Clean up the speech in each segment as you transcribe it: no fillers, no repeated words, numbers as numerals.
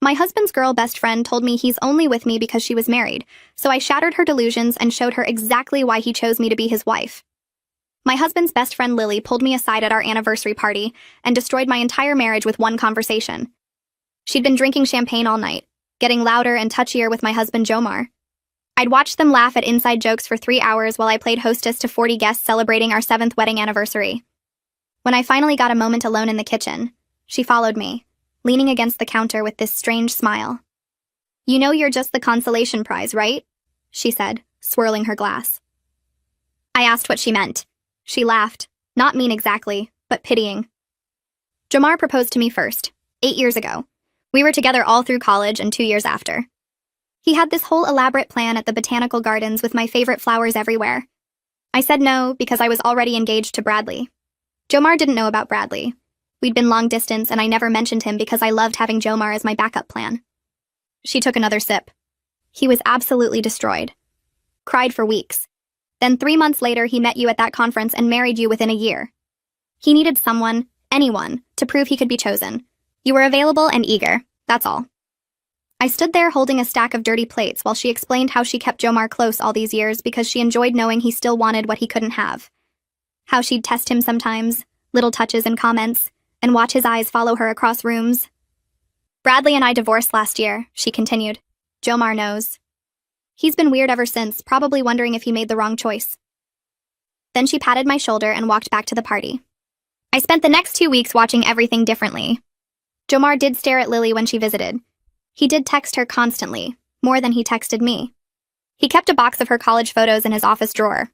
My husband's girl best friend told me he's only with me because she was married, so I shattered her delusions and showed her exactly why he chose me to be his wife. My husband's best friend Lily pulled me aside at our anniversary party and destroyed my entire marriage with one conversation. She'd been drinking champagne all night, getting louder and touchier with my husband Jomar. I'd watched them laugh at inside jokes for 3 hours while I played hostess to 40 guests celebrating our 7th wedding anniversary. When I finally got a moment alone in the kitchen, she followed me, leaning against the counter with this strange smile. "You know you're just the consolation prize, right?" she said, swirling her glass. I asked what she meant. She laughed, not mean exactly, but pitying. Jomar proposed to me first, 8 years ago. We were together all through college and 2 years after. He had this whole elaborate plan at the botanical gardens with my favorite flowers everywhere. I said no because I was already engaged to Bradley. Jomar didn't know about Bradley. We'd been long distance and I never mentioned him because I loved having Jomar as my backup plan. She took another sip. He was absolutely destroyed. Cried for weeks. Then 3 months later he met you at that conference and married you within a year. He needed someone, anyone, to prove he could be chosen. You were available and eager, that's all. I stood there holding a stack of dirty plates while she explained how she kept Jomar close all these years because she enjoyed knowing he still wanted what he couldn't have. How she'd test him sometimes, little touches and comments, and watch his eyes follow her across rooms. Bradley and I divorced last year, she continued. Jomar knows. He's been weird ever since, probably wondering if he made the wrong choice. Then she patted my shoulder and walked back to the party. I spent the next 2 weeks watching everything differently. Jomar did stare at Lily when she visited. He did text her constantly, more than he texted me. He kept a box of her college photos in his office drawer.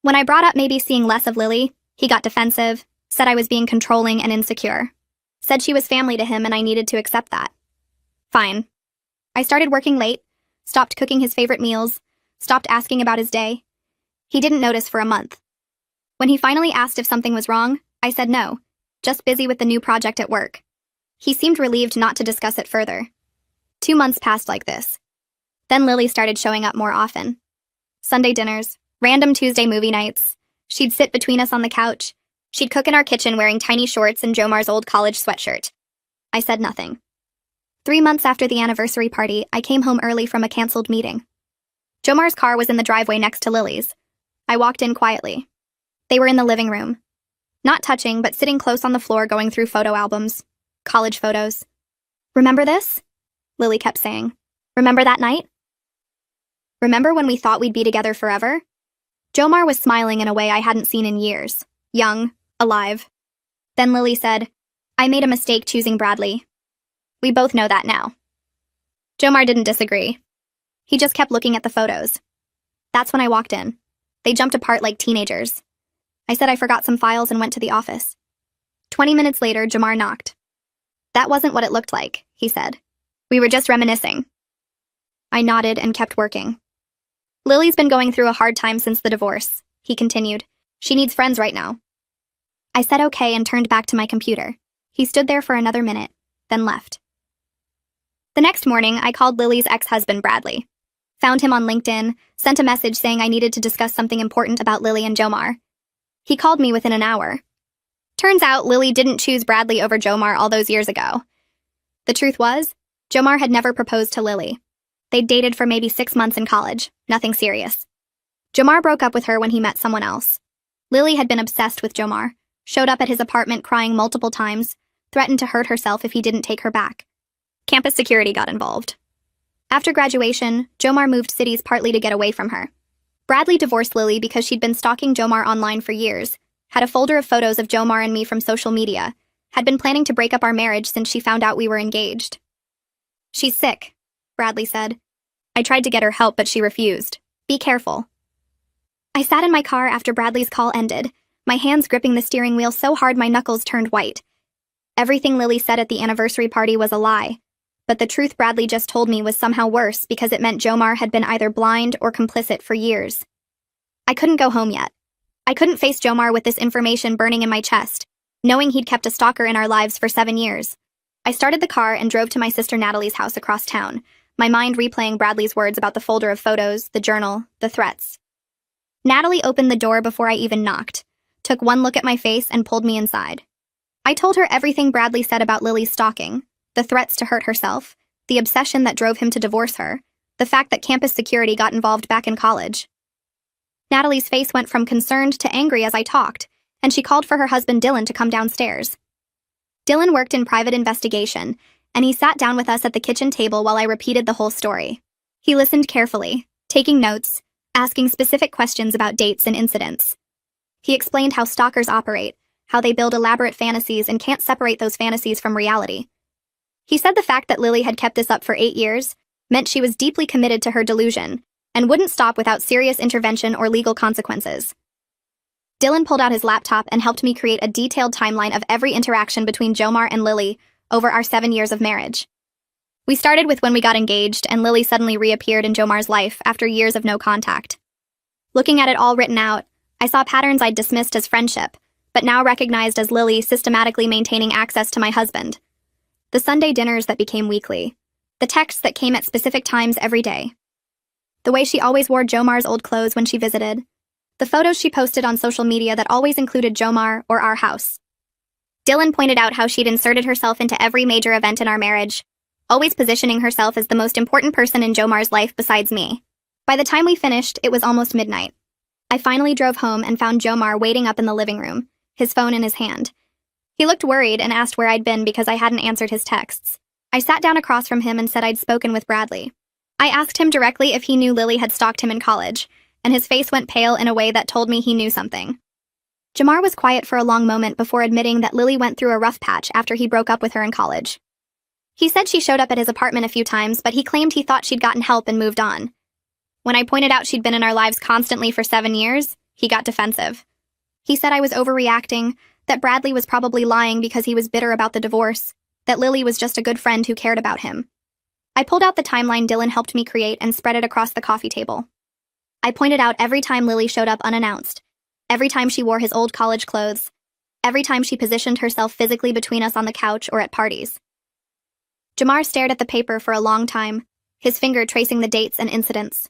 When I brought up maybe seeing less of Lily, he got defensive, said I was being controlling and insecure. Said she was family to him and I needed to accept that. Fine. I started working late, stopped cooking his favorite meals, stopped asking about his day. He didn't notice for a month. When he finally asked if something was wrong, I said no, just busy with the new project at work. He seemed relieved not to discuss it further. 2 months passed like this. Then Lily started showing up more often. Sunday dinners, random Tuesday movie nights. She'd sit between us on the couch. She'd cook in our kitchen wearing tiny shorts and Jomar's old college sweatshirt. I said nothing. 3 months after the anniversary party, I came home early from a canceled meeting. Jomar's car was in the driveway next to Lily's. I walked in quietly. They were in the living room. Not touching, but sitting close on the floor going through photo albums. College photos. "Remember this?" Lily kept saying. "Remember that night? Remember when we thought we'd be together forever?" Jomar was smiling in a way I hadn't seen in years. Young, alive. Then Lily said, "I made a mistake choosing Bradley. We both know that now." Jomar didn't disagree. He just kept looking at the photos. That's when I walked in. They jumped apart like teenagers. I said I forgot some files and went to the office. 20 minutes later, Jomar knocked. "That wasn't what it looked like," he said. "We were just reminiscing." I nodded and kept working. "Lily's been going through a hard time since the divorce," he continued. "She needs friends right now." I said okay and turned back to my computer. He stood there for another minute, then left. The next morning, I called Lily's ex-husband, Bradley. Found him on LinkedIn, sent a message saying I needed to discuss something important about Lily and Jomar. He called me within an hour. Turns out Lily didn't choose Bradley over Jomar all those years ago. The truth was, Jomar had never proposed to Lily. They'd dated for maybe 6 months in college, nothing serious. Jomar broke up with her when he met someone else. Lily had been obsessed with Jomar, showed up at his apartment crying multiple times, threatened to hurt herself if he didn't take her back. Campus security got involved. After graduation, Jomar moved cities partly to get away from her. Bradley divorced Lily because she'd been stalking Jomar online for years, had a folder of photos of Jomar and me from social media, had been planning to break up our marriage since she found out we were engaged. "She's sick," Bradley said. I tried to get her help, but she refused. "Be careful." I sat in my car after Bradley's call ended, my hands gripping the steering wheel so hard my knuckles turned white. Everything Lily said at the anniversary party was a lie, but the truth Bradley just told me was somehow worse because it meant Jomar had been either blind or complicit for years. I couldn't go home yet. I couldn't face Jomar with this information burning in my chest, knowing he'd kept a stalker in our lives for 7 years. I started the car and drove to my sister Natalie's house across town, my mind replaying Bradley's words about the folder of photos, the journal, the threats. Natalie opened the door before I even knocked, took one look at my face and pulled me inside. I told her everything Bradley said about Lily's stalking, the threats to hurt herself, the obsession that drove him to divorce her, the fact that campus security got involved back in college. Natalie's face went from concerned to angry as I talked, and she called for her husband Dylan to come downstairs. Dylan worked in private investigation, and he sat down with us at the kitchen table while I repeated the whole story. He listened carefully, taking notes, asking specific questions about dates and incidents. He explained how stalkers operate, how they build elaborate fantasies and can't separate those fantasies from reality. He said the fact that Lily had kept this up for 8 years meant she was deeply committed to her delusion and wouldn't stop without serious intervention or legal consequences. Dylan pulled out his laptop and helped me create a detailed timeline of every interaction between Jomar and Lily over our 7 years of marriage. We started with when we got engaged and Lily suddenly reappeared in Jomar's life after years of no contact. Looking at it all written out, I saw patterns I'd dismissed as friendship, but now recognized as Lily systematically maintaining access to my husband. The Sunday dinners that became weekly. The texts that came at specific times every day. The way she always wore Jomar's old clothes when she visited. The photos she posted on social media that always included Jomar or our house. Dylan pointed out how she'd inserted herself into every major event in our marriage, always positioning herself as the most important person in Jomar's life besides me. By the time we finished, it was almost midnight. I finally drove home and found Jomar waiting up in the living room, his phone in his hand. He looked worried and asked where I'd been because I hadn't answered his texts. I sat down across from him and said I'd spoken with Bradley. I asked him directly if he knew Lily had stalked him in college, and his face went pale in a way that told me he knew something. Jomar was quiet for a long moment before admitting that Lily went through a rough patch after he broke up with her in college. He said she showed up at his apartment a few times, but he claimed he thought she'd gotten help and moved on. When I pointed out she'd been in our lives constantly for 7 years, he got defensive. He said I was overreacting, that Bradley was probably lying because he was bitter about the divorce, that Lily was just a good friend who cared about him. I pulled out the timeline Dylan helped me create and spread it across the coffee table. I pointed out every time Lily showed up unannounced, every time she wore his old college clothes, every time she positioned herself physically between us on the couch or at parties. Jomar stared at the paper for a long time, his finger tracing the dates and incidents.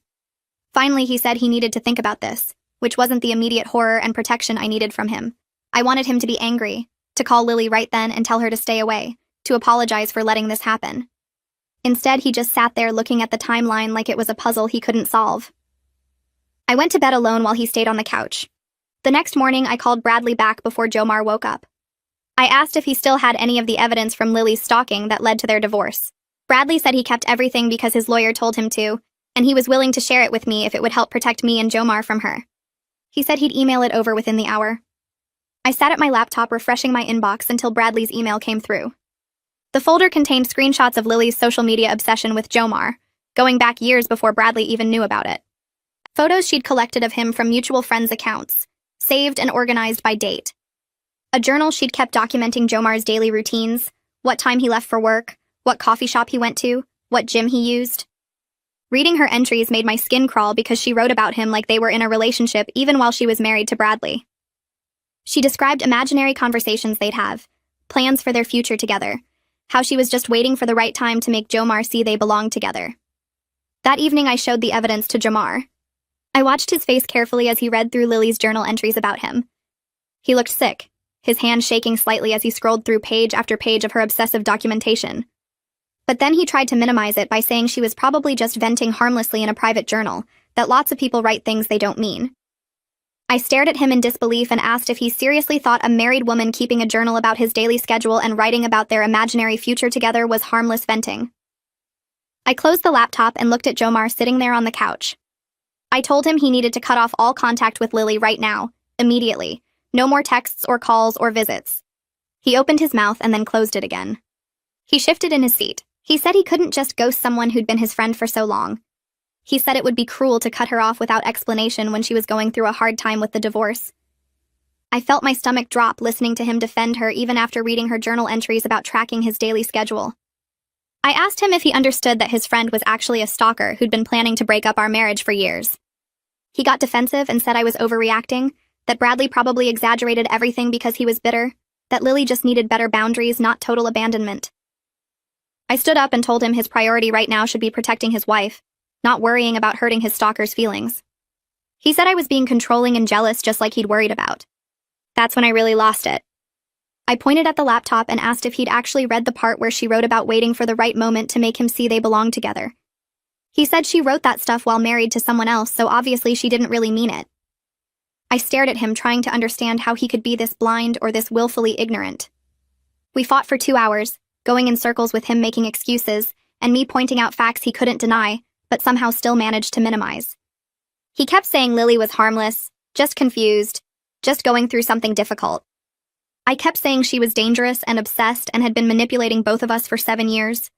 Finally, he said he needed to think about this, which wasn't the immediate horror and protection I needed from him. I wanted him to be angry, to call Lily right then and tell her to stay away, to apologize for letting this happen. Instead, he just sat there looking at the timeline like it was a puzzle he couldn't solve. I went to bed alone while he stayed on the couch. The next morning, I called Bradley back before Jomar woke up. I asked if he still had any of the evidence from Lily's stalking that led to their divorce. Bradley said he kept everything because his lawyer told him to, and he was willing to share it with me if it would help protect me and Jomar from her. He said he'd email it over within the hour. I sat at my laptop refreshing my inbox until Bradley's email came through. The folder contained screenshots of Lily's social media obsession with Jomar, going back years before Bradley even knew about it. Photos she'd collected of him from mutual friends' accounts, saved and organized by date. A journal she'd kept documenting Jomar's daily routines, what time he left for work, what coffee shop he went to, what gym he used. Reading her entries made my skin crawl because she wrote about him like they were in a relationship even while she was married to Bradley. She described imaginary conversations they'd have, plans for their future together, how she was just waiting for the right time to make Jomar see they belonged together. That evening I showed the evidence to Jomar. I watched his face carefully as he read through Lily's journal entries about him. He looked sick, his hand shaking slightly as he scrolled through page after page of her obsessive documentation. But then he tried to minimize it by saying she was probably just venting harmlessly in a private journal, that lots of people write things they don't mean. I stared at him in disbelief and asked if he seriously thought a married woman keeping a journal about his daily schedule and writing about their imaginary future together was harmless venting. I closed the laptop and looked at Jomar sitting there on the couch. I told him he needed to cut off all contact with Lily right now, immediately. No more texts or calls or visits. He opened his mouth and then closed it again. He shifted in his seat. He said he couldn't just ghost someone who'd been his friend for so long. He said it would be cruel to cut her off without explanation when she was going through a hard time with the divorce. I felt my stomach drop listening to him defend her even after reading her journal entries about tracking his daily schedule. I asked him if he understood that his friend was actually a stalker who'd been planning to break up our marriage for years. He got defensive and said I was overreacting, that Bradley probably exaggerated everything because he was bitter, that Lily just needed better boundaries, not total abandonment. I stood up and told him his priority right now should be protecting his wife, not worrying about hurting his stalker's feelings. He said I was being controlling and jealous just like he'd worried about. That's when I really lost it. I pointed at the laptop and asked if he'd actually read the part where she wrote about waiting for the right moment to make him see they belong together. He said she wrote that stuff while married to someone else, so obviously she didn't really mean it. I stared at him, trying to understand how he could be this blind or this willfully ignorant. We fought for 2 hours, going in circles with him making excuses, and me pointing out facts he couldn't deny, but somehow still managed to minimize. He kept saying Lily was harmless, just confused, just going through something difficult. I kept saying she was dangerous and obsessed and had been manipulating both of us for 7 years.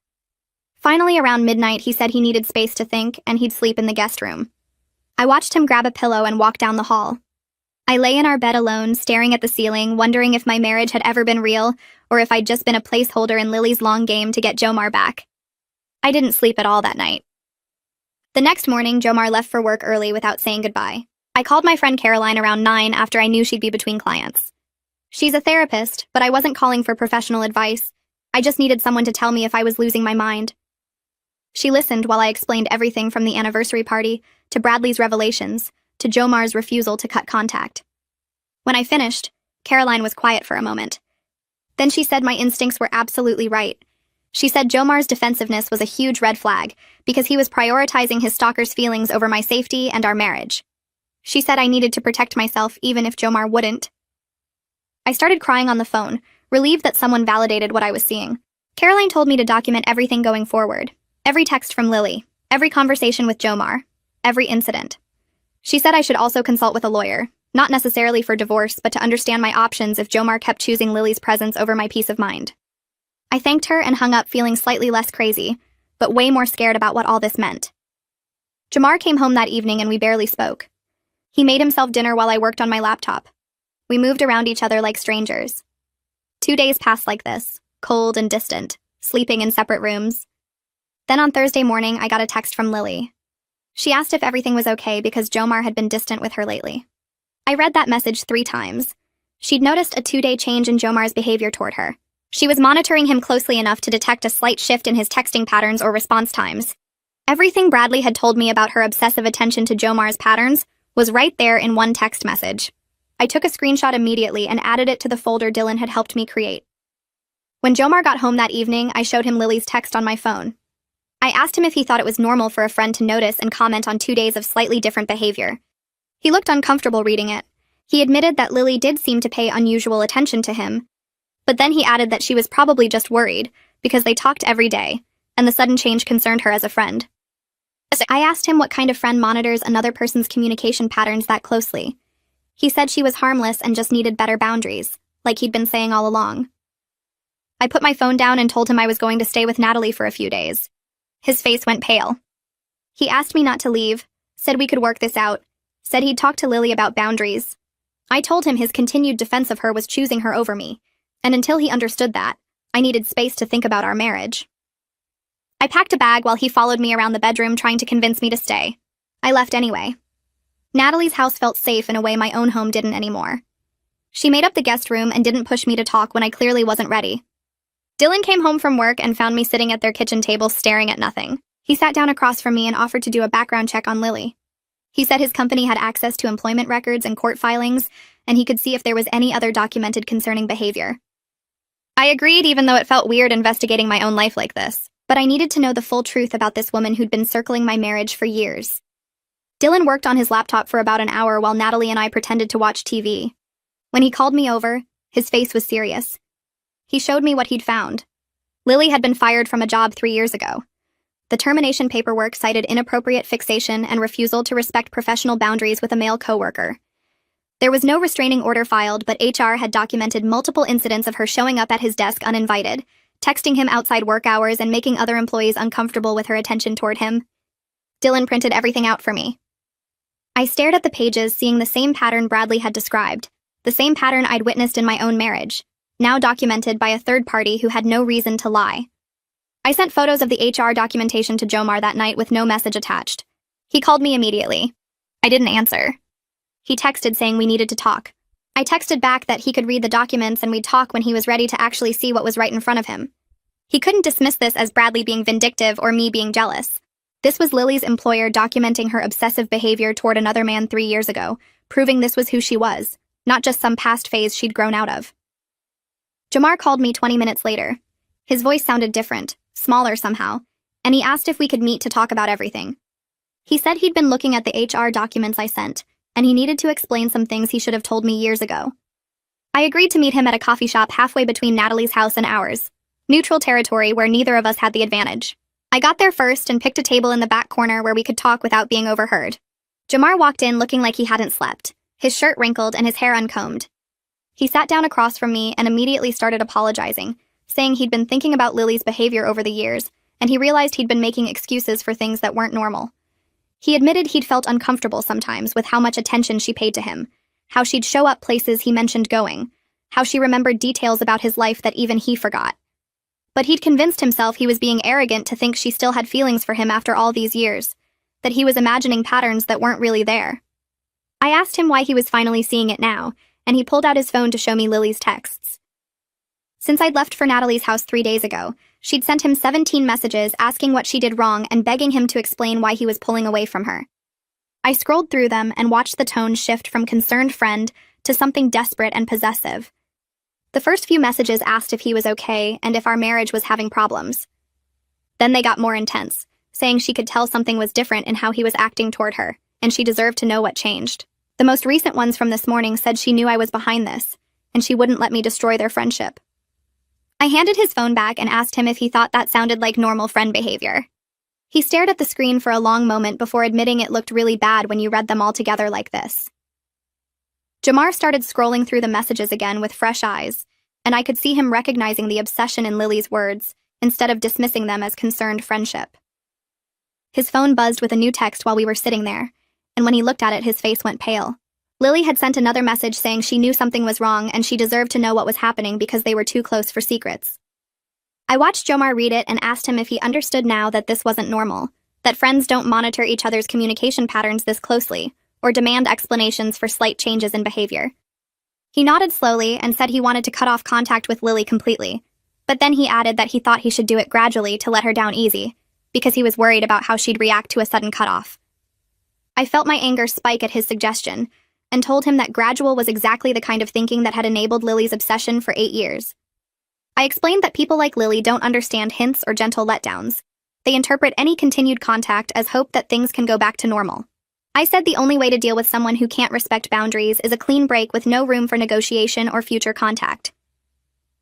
Finally, around midnight, he said he needed space to think and he'd sleep in the guest room. I watched him grab a pillow and walk down the hall. I lay in our bed alone, staring at the ceiling, wondering if my marriage had ever been real or if I'd just been a placeholder in Lily's long game to get Jomar back. I didn't sleep at all that night. The next morning, Jomar left for work early without saying goodbye. I called my friend Caroline around 9 after I knew she'd be between clients. She's a therapist, but I wasn't calling for professional advice. I just needed someone to tell me if I was losing my mind. She listened while I explained everything from the anniversary party, to Bradley's revelations, to Jomar's refusal to cut contact. When I finished, Caroline was quiet for a moment. Then she said my instincts were absolutely right. She said Jomar's defensiveness was a huge red flag, because he was prioritizing his stalker's feelings over my safety and our marriage. She said I needed to protect myself even if Jomar wouldn't. I started crying on the phone, relieved that someone validated what I was seeing. Caroline told me to document everything going forward. Every text from Lily, every conversation with Jomar, every incident. She said I should also consult with a lawyer, not necessarily for divorce, but to understand my options if Jomar kept choosing Lily's presence over my peace of mind. I thanked her and hung up feeling slightly less crazy, but way more scared about what all this meant. Jomar came home that evening and we barely spoke. He made himself dinner while I worked on my laptop. We moved around each other like strangers. 2 days passed like this, cold and distant, sleeping in separate rooms. Then on Thursday morning, I got a text from Lily. She asked if everything was okay because Jomar had been distant with her lately. I read that message 3 times. She'd noticed a 2-day change in Jomar's behavior toward her. She was monitoring him closely enough to detect a slight shift in his texting patterns or response times. Everything Bradley had told me about her obsessive attention to Jomar's patterns was right there in one text message. I took a screenshot immediately and added it to the folder Dylan had helped me create. When Jomar got home that evening, I showed him Lily's text on my phone. I asked him if he thought it was normal for a friend to notice and comment on 2 days of slightly different behavior. He looked uncomfortable reading it. He admitted that Lily did seem to pay unusual attention to him, but then he added that she was probably just worried because they talked every day, and the sudden change concerned her as a friend. I asked him what kind of friend monitors another person's communication patterns that closely. He said she was harmless and just needed better boundaries, like he'd been saying all along. I put my phone down and told him I was going to stay with Natalie for a few days. His face went pale. He asked me not to leave, said we could work this out, said he'd talk to Lily about boundaries. I told him his continued defense of her was choosing her over me, and until he understood that, I needed space to think about our marriage. I packed a bag while he followed me around the bedroom trying to convince me to stay. I left anyway. Natalie's house felt safe in a way my own home didn't anymore. She made up the guest room and didn't push me to talk when I clearly wasn't ready. Dylan came home from work and found me sitting at their kitchen table staring at nothing. He sat down across from me and offered to do a background check on Lily. He said his company had access to employment records and court filings, and he could see if there was any other documented concerning behavior. I agreed, even though it felt weird investigating my own life like this, but I needed to know the full truth about this woman who'd been circling my marriage for years. Dylan worked on his laptop for about an hour while Natalie and I pretended to watch TV. When he called me over, his face was serious. He showed me what he'd found. Lily had been fired from a job 3 years ago. The termination paperwork cited inappropriate fixation and refusal to respect professional boundaries with a male coworker. There was no restraining order filed, but HR had documented multiple incidents of her showing up at his desk uninvited, texting him outside work hours and making other employees uncomfortable with her attention toward him. Dylan printed everything out for me. I stared at the pages, seeing the same pattern Bradley had described, the same pattern I'd witnessed in my own marriage, now documented by a third party who had no reason to lie. I sent photos of the HR documentation to Jomar that night with no message attached. He called me immediately. I didn't answer. He texted saying we needed to talk. I texted back that he could read the documents and we'd talk when he was ready to actually see what was right in front of him. He couldn't dismiss this as Bradley being vindictive or me being jealous. This was Lily's employer documenting her obsessive behavior toward another man 3 years ago, proving this was who she was, not just some past phase she'd grown out of. Jamar called me 20 minutes later. His voice sounded different, smaller somehow, and he asked if we could meet to talk about everything. He said he'd been looking at the HR documents I sent, and he needed to explain some things he should have told me years ago. I agreed to meet him at a coffee shop halfway between Natalie's house and ours, neutral territory where neither of us had the advantage. I got there first and picked a table in the back corner where we could talk without being overheard. Jamar walked in looking like he hadn't slept, his shirt wrinkled and his hair uncombed. He sat down across from me and immediately started apologizing, saying he'd been thinking about Lily's behavior over the years, and he realized he'd been making excuses for things that weren't normal. He admitted he'd felt uncomfortable sometimes with how much attention she paid to him, how she'd show up places he mentioned going, how she remembered details about his life that even he forgot. But he'd convinced himself he was being arrogant to think she still had feelings for him after all these years, that he was imagining patterns that weren't really there. I asked him why he was finally seeing it now, and he pulled out his phone to show me Lily's texts. Since I'd left for Natalie's house 3 days ago, she'd sent him 17 messages asking what she did wrong and begging him to explain why he was pulling away from her. I scrolled through them and watched the tone shift from concerned friend to something desperate and possessive. The first few messages asked if he was okay and if our marriage was having problems. Then they got more intense, saying she could tell something was different in how he was acting toward her, and she deserved to know what changed. The most recent ones from this morning said she knew I was behind this, and she wouldn't let me destroy their friendship. I handed his phone back and asked him if he thought that sounded like normal friend behavior. He stared at the screen for a long moment before admitting it looked really bad when you read them all together like this. Jamar started scrolling through the messages again with fresh eyes, and I could see him recognizing the obsession in Lily's words, instead of dismissing them as concerned friendship. His phone buzzed with a new text while we were sitting there, and when he looked at it, his face went pale. Lily had sent another message saying she knew something was wrong and she deserved to know what was happening because they were too close for secrets. I watched Jamar read it and asked him if he understood now that this wasn't normal, that friends don't monitor each other's communication patterns this closely, or demand explanations for slight changes in behavior. He nodded slowly and said he wanted to cut off contact with Lily completely, but then he added that he thought he should do it gradually to let her down easy, because he was worried about how she'd react to a sudden cutoff. I felt my anger spike at his suggestion, and told him that gradual was exactly the kind of thinking that had enabled Lily's obsession for 8 years. I explained that people like Lily don't understand hints or gentle letdowns. They interpret any continued contact as hope that things can go back to normal. I said the only way to deal with someone who can't respect boundaries is a clean break with no room for negotiation or future contact.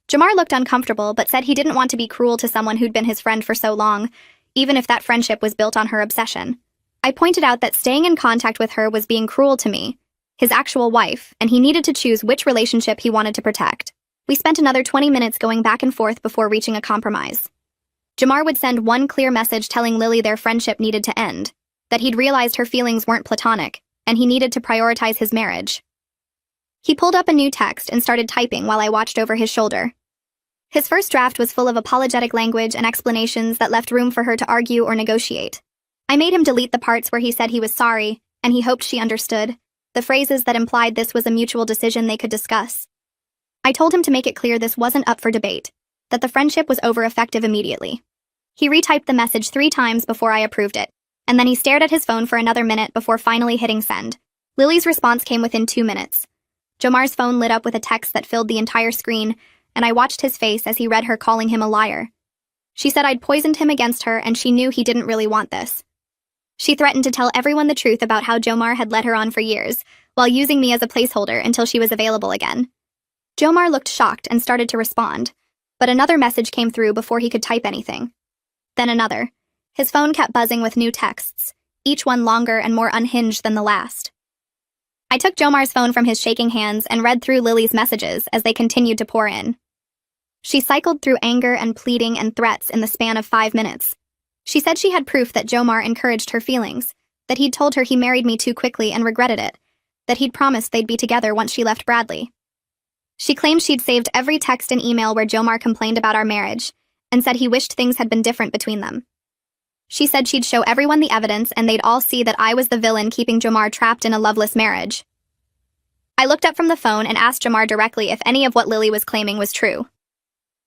Jamar looked uncomfortable but said he didn't want to be cruel to someone who'd been his friend for so long, even if that friendship was built on her obsession. I pointed out that staying in contact with her was being cruel to me, his actual wife, and he needed to choose which relationship he wanted to protect. We spent another 20 minutes going back and forth before reaching a compromise. Jamar would send one clear message telling Lily their friendship needed to end, that he'd realized her feelings weren't platonic, and he needed to prioritize his marriage. He pulled up a new text and started typing while I watched over his shoulder. His first draft was full of apologetic language and explanations that left room for her to argue or negotiate. I made him delete the parts where he said he was sorry, and he hoped she understood, the phrases that implied this was a mutual decision they could discuss. I told him to make it clear this wasn't up for debate, that the friendship was over effective immediately. He retyped the message 3 times before I approved it, and then he stared at his phone for another minute before finally hitting send. Lily's response came within 2 minutes. Jamar's phone lit up with a text that filled the entire screen, and I watched his face as he read her calling him a liar. She said I'd poisoned him against her and she knew he didn't really want this. She threatened to tell everyone the truth about how Jomar had led her on for years, while using me as a placeholder until she was available again. Jomar looked shocked and started to respond, but another message came through before he could type anything. Then another. His phone kept buzzing with new texts, each one longer and more unhinged than the last. I took Jomar's phone from his shaking hands and read through Lily's messages as they continued to pour in. She cycled through anger and pleading and threats in the span of 5 minutes. She said she had proof that Jomar encouraged her feelings, that he'd told her he married me too quickly and regretted it, that he'd promised they'd be together once she left Bradley. She claimed she'd saved every text and email where Jomar complained about our marriage, and said he wished things had been different between them. She said she'd show everyone the evidence and they'd all see that I was the villain keeping Jomar trapped in a loveless marriage. I looked up from the phone and asked Jomar directly if any of what Lily was claiming was true.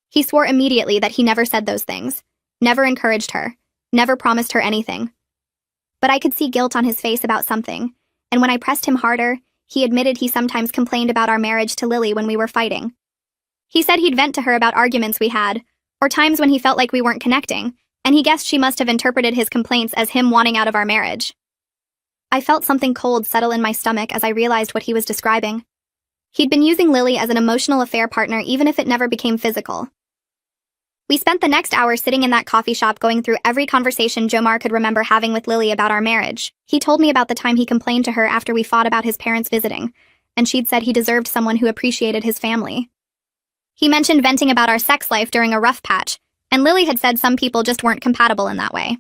He swore immediately that he never said those things, never encouraged her, never promised her anything. But I could see guilt on his face about something, and when I pressed him harder, he admitted he sometimes complained about our marriage to Lily when we were fighting. He said he'd vent to her about arguments we had, or times when he felt like we weren't connecting, and he guessed she must have interpreted his complaints as him wanting out of our marriage. I felt something cold settle in my stomach as I realized what he was describing. He'd been using Lily as an emotional affair partner even if it never became physical. We spent the next hour sitting in that coffee shop going through every conversation Jomar could remember having with Lily about our marriage. He told me about the time he complained to her after we fought about his parents visiting, and she'd said he deserved someone who appreciated his family. He mentioned venting about our sex life during a rough patch, and Lily had said some people just weren't compatible in that way.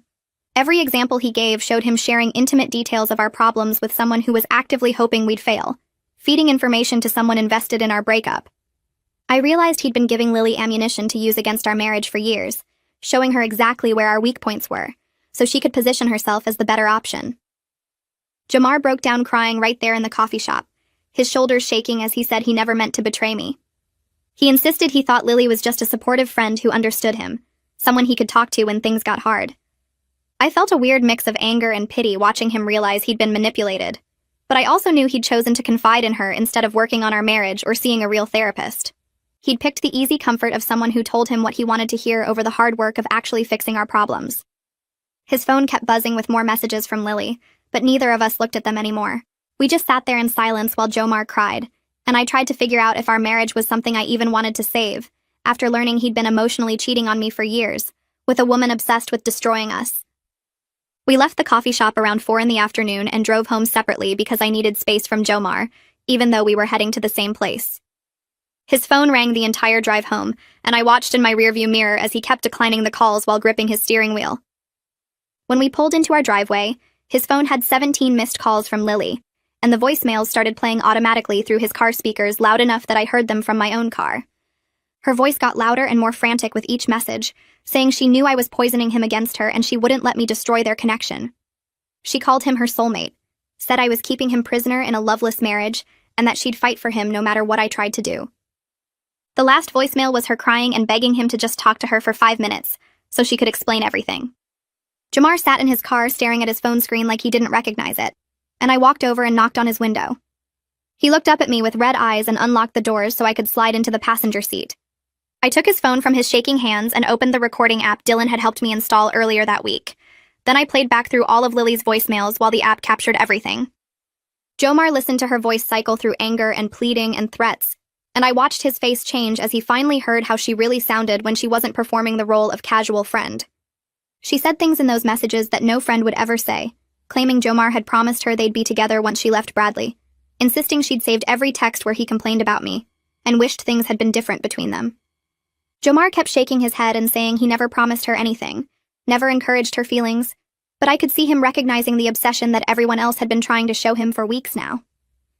Every example he gave showed him sharing intimate details of our problems with someone who was actively hoping we'd fail, feeding information to someone invested in our breakup. I realized he'd been giving Lily ammunition to use against our marriage for years, showing her exactly where our weak points were, so she could position herself as the better option. Jomar broke down crying right there in the coffee shop, his shoulders shaking as he said he never meant to betray me. He insisted he thought Lily was just a supportive friend who understood him, someone he could talk to when things got hard. I felt a weird mix of anger and pity watching him realize he'd been manipulated, but I also knew he'd chosen to confide in her instead of working on our marriage or seeing a real therapist. He'd picked the easy comfort of someone who told him what he wanted to hear over the hard work of actually fixing our problems. His phone kept buzzing with more messages from Lily, but neither of us looked at them anymore. We just sat there in silence while Jomar cried, and I tried to figure out if our marriage was something I even wanted to save, after learning he'd been emotionally cheating on me for years, with a woman obsessed with destroying us. We left the coffee shop around 4 in the afternoon and drove home separately because I needed space from Jomar, even though we were heading to the same place. His phone rang the entire drive home, and I watched in my rearview mirror as he kept declining the calls while gripping his steering wheel. When we pulled into our driveway, his phone had 17 missed calls from Lily, and the voicemails started playing automatically through his car speakers loud enough that I heard them from my own car. Her voice got louder and more frantic with each message, saying she knew I was poisoning him against her and she wouldn't let me destroy their connection. She called him her soulmate, said I was keeping him prisoner in a loveless marriage, and that she'd fight for him no matter what I tried to do. The last voicemail was her crying and begging him to just talk to her for 5 minutes, so she could explain everything. Jomar sat in his car staring at his phone screen like he didn't recognize it, and I walked over and knocked on his window. He looked up at me with red eyes and unlocked the doors so I could slide into the passenger seat. I took his phone from his shaking hands and opened the recording app Dylan had helped me install earlier that week. Then I played back through all of Lily's voicemails while the app captured everything. Jomar listened to her voice cycle through anger and pleading and threats, and I watched his face change as he finally heard how she really sounded when she wasn't performing the role of casual friend. She said things in those messages that no friend would ever say, claiming Jomar had promised her they'd be together once she left Bradley, insisting she'd saved every text where he complained about me, and wished things had been different between them. Jomar kept shaking his head and saying he never promised her anything, never encouraged her feelings, but I could see him recognizing the obsession that everyone else had been trying to show him for weeks now.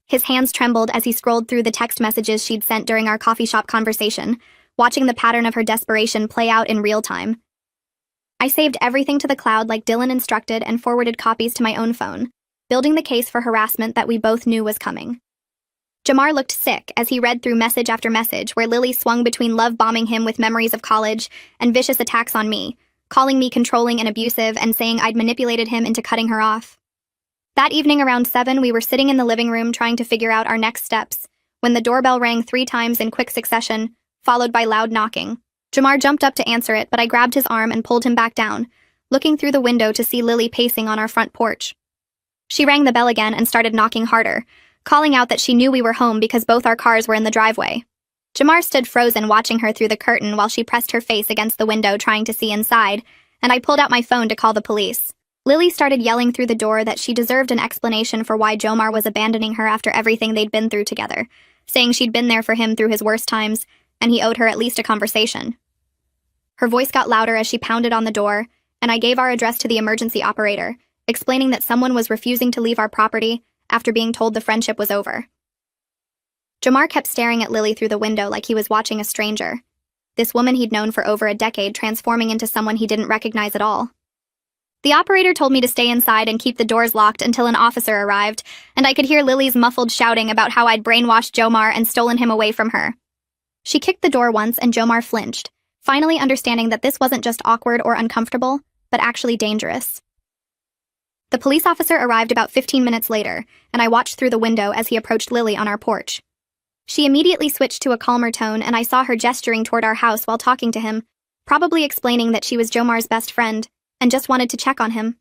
His hands trembled as he scrolled through the text messages she'd sent during our coffee shop conversation, watching the pattern of her desperation play out in real time. I saved everything to the cloud like Dylan instructed and forwarded copies to my own phone, building the case for harassment that we both knew was coming. Jomar looked sick as he read through message after message where Lily swung between love-bombing him with memories of college and vicious attacks on me, calling me controlling and abusive and saying I'd manipulated him into cutting her off. That evening around 7, we were sitting in the living room trying to figure out our next steps, when the doorbell rang 3 times in quick succession, followed by loud knocking. Jomar jumped up to answer it, but I grabbed his arm and pulled him back down, looking through the window to see Lily pacing on our front porch. She rang the bell again and started knocking harder, calling out that she knew we were home because both our cars were in the driveway. Jomar stood frozen watching her through the curtain while she pressed her face against the window trying to see inside, and I pulled out my phone to call the police. Lily started yelling through the door that she deserved an explanation for why Jomar was abandoning her after everything they'd been through together, saying she'd been there for him through his worst times, and he owed her at least a conversation. Her voice got louder as she pounded on the door, and I gave our address to the emergency operator, explaining that someone was refusing to leave our property after being told the friendship was over. Jomar kept staring at Lily through the window like he was watching a stranger, this woman he'd known for over a decade transforming into someone he didn't recognize at all. The operator told me to stay inside and keep the doors locked until an officer arrived, and I could hear Lily's muffled shouting about how I'd brainwashed Jomar and stolen him away from her. She kicked the door once and Jomar flinched, finally understanding that this wasn't just awkward or uncomfortable, but actually dangerous. The police officer arrived about 15 minutes later, and I watched through the window as he approached Lily on our porch. She immediately switched to a calmer tone, and I saw her gesturing toward our house while talking to him, probably explaining that she was Jomar's best friend and just wanted to check on him.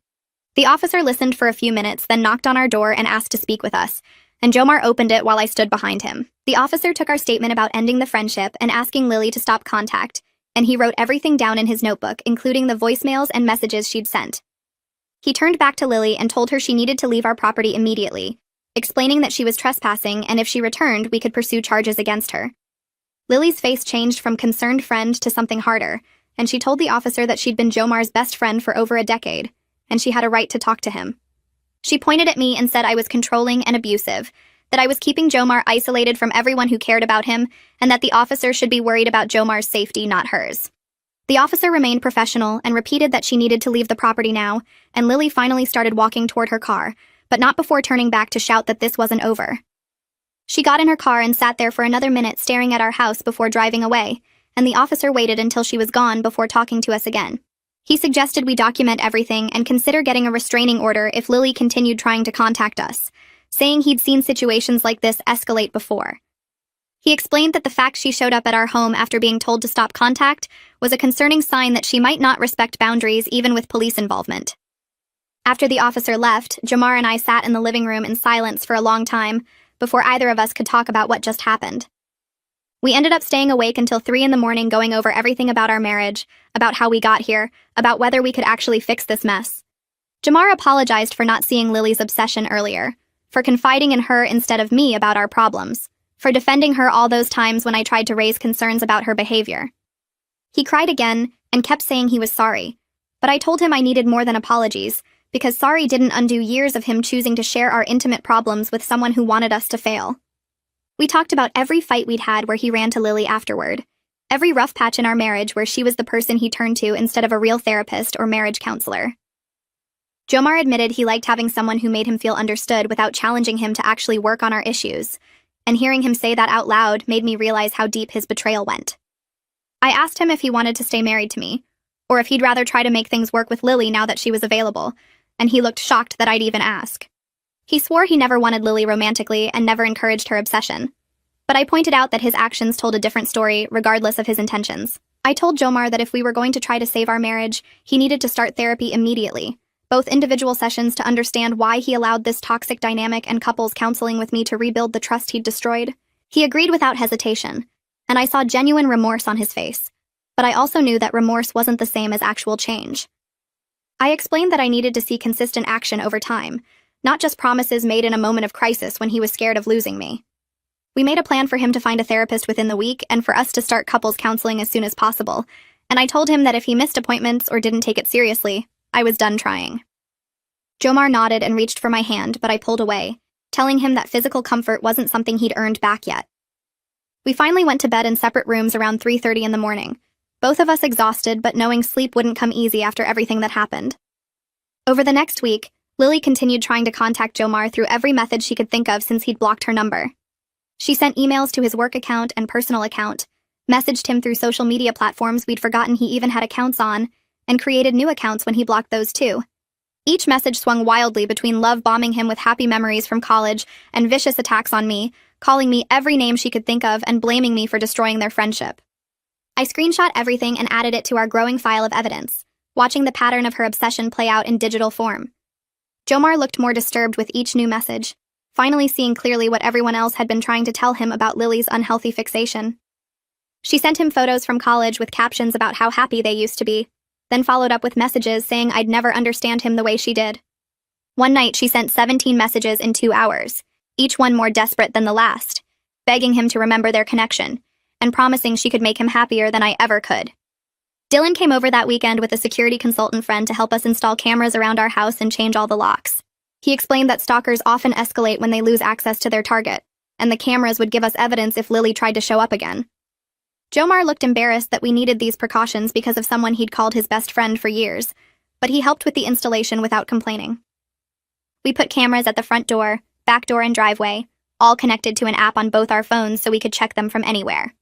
The officer listened for a few minutes, then knocked on our door and asked to speak with us, and Jomar opened it while I stood behind him. The officer took our statement about ending the friendship and asking Lily to stop contact, and he wrote everything down in his notebook, including the voicemails and messages she'd sent. He turned back to Lily and told her she needed to leave our property immediately, explaining that she was trespassing and if she returned, we could pursue charges against her. Lily's face changed from concerned friend to something harder, and she told the officer that she'd been Jomar's best friend for over a decade, and she had a right to talk to him. She pointed at me and said I was controlling and abusive, that I was keeping Jomar isolated from everyone who cared about him, and that the officer should be worried about Jomar's safety, not hers. The officer remained professional and repeated that she needed to leave the property now, and Lily finally started walking toward her car, but not before turning back to shout that this wasn't over. She got in her car and sat there for another minute staring at our house before driving away, and the officer waited until she was gone before talking to us again. He suggested we document everything and consider getting a restraining order if Lily continued trying to contact us, saying he'd seen situations like this escalate before. He explained that the fact she showed up at our home after being told to stop contact was a concerning sign that she might not respect boundaries even with police involvement. After the officer left, Jomar and I sat in the living room in silence for a long time before either of us could talk about what just happened. We ended up staying awake until 3 a.m. going over everything about our marriage, about how we got here, about whether we could actually fix this mess. Jomar apologized for not seeing Lily's obsession earlier, for confiding in her instead of me about our problems, for defending her all those times when I tried to raise concerns about her behavior. He cried again and kept saying he was sorry, but I told him I needed more than apologies, because sorry didn't undo years of him choosing to share our intimate problems with someone who wanted us to fail. We talked about every fight we'd had where he ran to Lily afterward, every rough patch in our marriage where she was the person he turned to instead of a real therapist or marriage counselor. Jomar admitted he liked having someone who made him feel understood without challenging him to actually work on our issues, and hearing him say that out loud made me realize how deep his betrayal went. I asked him if he wanted to stay married to me, or if he'd rather try to make things work with Lily now that she was available, and he looked shocked that I'd even ask. He swore he never wanted Lily romantically and never encouraged her obsession. But I pointed out that his actions told a different story, regardless of his intentions. I told Jomar that if we were going to try to save our marriage, he needed to start therapy immediately, both individual sessions to understand why he allowed this toxic dynamic and couples counseling with me to rebuild the trust he'd destroyed. He agreed without hesitation, and I saw genuine remorse on his face, but I also knew that remorse wasn't the same as actual change. I explained that I needed to see consistent action over time, not just promises made in a moment of crisis when he was scared of losing me. We made a plan for him to find a therapist within the week and for us to start couples counseling as soon as possible, and I told him that if he missed appointments or didn't take it seriously, I was done trying. Jomar nodded and reached for my hand, but I pulled away, telling him that physical comfort wasn't something he'd earned back yet. We finally went to bed in separate rooms around 3:30 in the morning, both of us exhausted but knowing sleep wouldn't come easy after everything that happened. Over the next week, Lily continued trying to contact Jomar through every method she could think of since he'd blocked her number. She sent emails to his work account and personal account, messaged him through social media platforms we'd forgotten he even had accounts on, and created new accounts when he blocked those too. Each message swung wildly between love bombing him with happy memories from college and vicious attacks on me, calling me every name she could think of and blaming me for destroying their friendship. I screenshot everything and added it to our growing file of evidence, watching the pattern of her obsession play out in digital form. Jomar looked more disturbed with each new message, finally seeing clearly what everyone else had been trying to tell him about Lily's unhealthy fixation. She sent him photos from college with captions about how happy they used to be, then followed up with messages saying I'd never understand him the way she did. One night she sent 17 messages in 2 hours, each one more desperate than the last, begging him to remember their connection, and promising she could make him happier than I ever could. Dylan came over that weekend with a security consultant friend to help us install cameras around our house and change all the locks. He explained that stalkers often escalate when they lose access to their target, and the cameras would give us evidence if Lily tried to show up again. Jomar looked embarrassed that we needed these precautions because of someone he'd called his best friend for years, but he helped with the installation without complaining. We put cameras at the front door, back door, and driveway, all connected to an app on both our phones so we could check them from anywhere.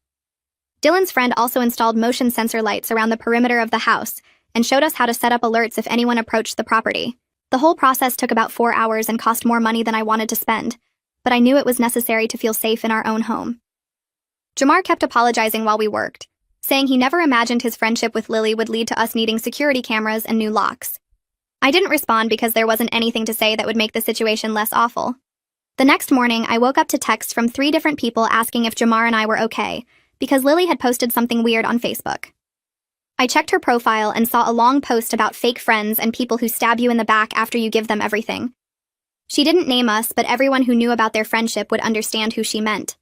Dylan's friend also installed motion sensor lights around the perimeter of the house and showed us how to set up alerts if anyone approached the property. The whole process took about 4 hours and cost more money than I wanted to spend, but I knew it was necessary to feel safe in our own home. Jamar kept apologizing while we worked, saying he never imagined his friendship with Lily would lead to us needing security cameras and new locks. I didn't respond because there wasn't anything to say that would make the situation less awful. The next morning, I woke up to texts from 3 different people asking if Jamar and I were okay, because Lily had posted something weird on Facebook. I checked her profile and saw a long post about fake friends and people who stab you in the back after you give them everything. She didn't name us, but everyone who knew about their friendship would understand who she meant.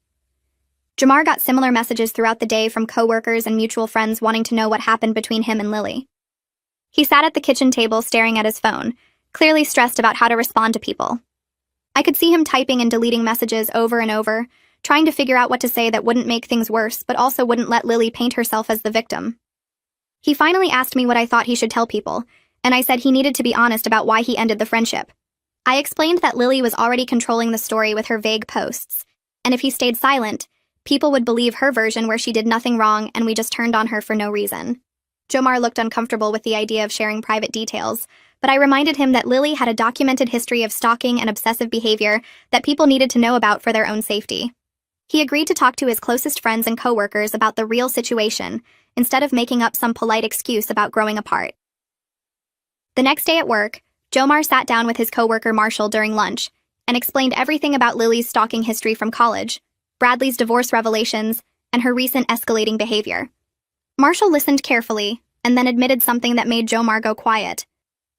Jamar got similar messages throughout the day from coworkers and mutual friends wanting to know what happened between him and Lily. He sat at the kitchen table staring at his phone, clearly stressed about how to respond to people. I could see him typing and deleting messages over and over, trying to figure out what to say that wouldn't make things worse but also wouldn't let Lily paint herself as the victim. He finally asked me what I thought he should tell people, and I said he needed to be honest about why he ended the friendship. I explained that Lily was already controlling the story with her vague posts, and if he stayed silent, people would believe her version where she did nothing wrong and we just turned on her for no reason. Jomar looked uncomfortable with the idea of sharing private details, but I reminded him that Lily had a documented history of stalking and obsessive behavior that people needed to know about for their own safety. He agreed to talk to his closest friends and coworkers about the real situation, instead of making up some polite excuse about growing apart. The next day at work, Jomar sat down with his coworker Marshall during lunch and explained everything about Lily's stalking history from college, Bradley's divorce revelations, and her recent escalating behavior. Marshall listened carefully and then admitted something that made Jomar go quiet.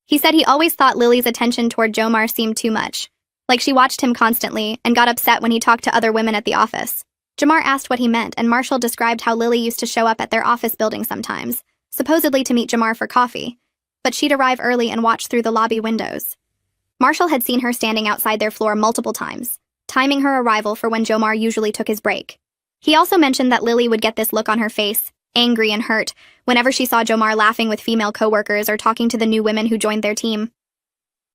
He said he always thought Lily's attention toward Jomar seemed too much, like she watched him constantly and got upset when he talked to other women at the office. Jamar asked what he meant, and Marshall described how Lily used to show up at their office building sometimes, supposedly to meet Jamar for coffee, but she'd arrive early and watch through the lobby windows. Marshall had seen her standing outside their floor multiple times, timing her arrival for when Jomar usually took his break. He also mentioned that Lily would get this look on her face, angry and hurt, whenever she saw Jomar laughing with female coworkers or talking to the new women who joined their team.